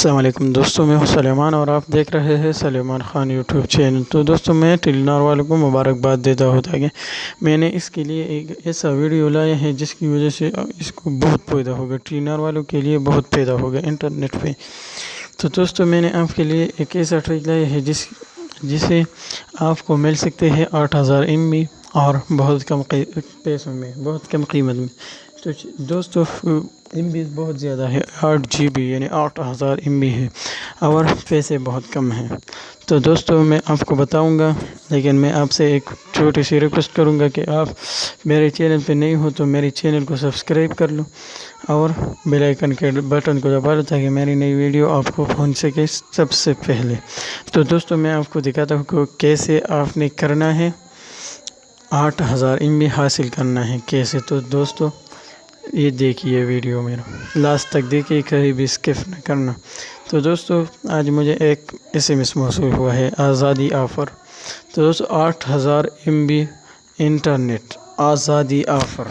السلام علیکم دوستوں، میں ہوں سلیمان اور آپ دیکھ رہے ہیں سلیمان خان یوٹیوب چینل۔ تو دوستوں، میں ٹیلی نار والوں کو مبارکباد دیتا ہوں کہ میں نے اس کے لیے ایک ایسا ویڈیو لایا ہے جس کی وجہ سے اس کو بہت فائدہ ہوگا، ٹیلی نار والوں کے لیے بہت فائدہ ہوگا انٹرنیٹ پہ۔ تو دوستوں، میں نے آپ کے لیے ایک ایسا ٹرک لایا ہے جسے آپ کو مل سکتے ہیں 8000 MB اور بہت کم پیسوں میں، بہت کم قیمت میں۔ تو دوستو، MB بہت زیادہ ہے، 8 GB یعنی 8000 MB ہے اور پیسے بہت کم ہیں۔ تو دوستو، میں آپ کو بتاؤں گا، لیکن میں آپ سے ایک چھوٹی سی ریکویسٹ کروں گا کہ آپ میرے چینل پہ نہیں ہو تو میرے چینل کو سبسکرائب کر لو اور بیل آئیکن کے بٹن کو دبا لو تاکہ میری نئی ویڈیو آپ کو پہنچ سکے سب سے پہلے۔ تو دوستو، میں آپ کو دکھاتا ہوں کہ کیسے آپ نے کرنا ہے 8000 MB حاصل کرنا ہے کیسے۔ تو دوستو، یہ دیکھیے ویڈیو میرا لاسٹ تک دیکھیے، کہیں بھی اسکپ نہ کرنا۔ تو دوستو، آج مجھے ایک SMS موصول ہوا ہے، آزادی آفر۔ تو دوستو، 8000 MB انٹرنیٹ آزادی آفر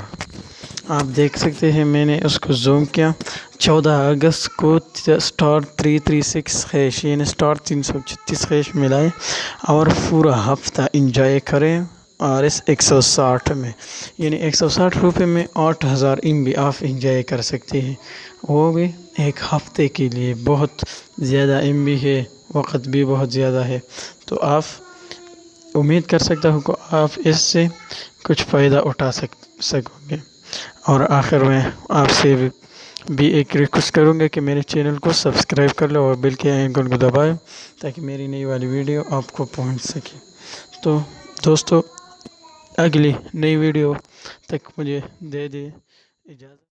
آپ دیکھ سکتے ہیں۔ میں نے اس کو زوم کیا، 14 اگست کو سٹار 336 یعنی سٹار 336 ملائے اور پورا ہفتہ انجوائے کریں۔ اور اس 160 میں یعنی 160 روپے میں 8000 MB آپ انجوائے کر سکتے ہیں، وہ بھی ایک ہفتے کے لیے۔ بہت زیادہ MB ہے، وقت بھی بہت زیادہ ہے۔ تو آپ امید کر سکتا ہوں کہ آپ اس سے کچھ فائدہ اٹھا سکو گے۔ اور آخر میں آپ سے بھی ایک ریکویسٹ کروں گا کہ میرے چینل کو سبسکرائب کر لو اور بیل کے آئیکن کو دبائیں تاکہ میری نئی والی ویڈیو آپ کو پہنچ سکے۔ تو دوستو، اگلی نئی ویڈیو تک مجھے دے اجازت۔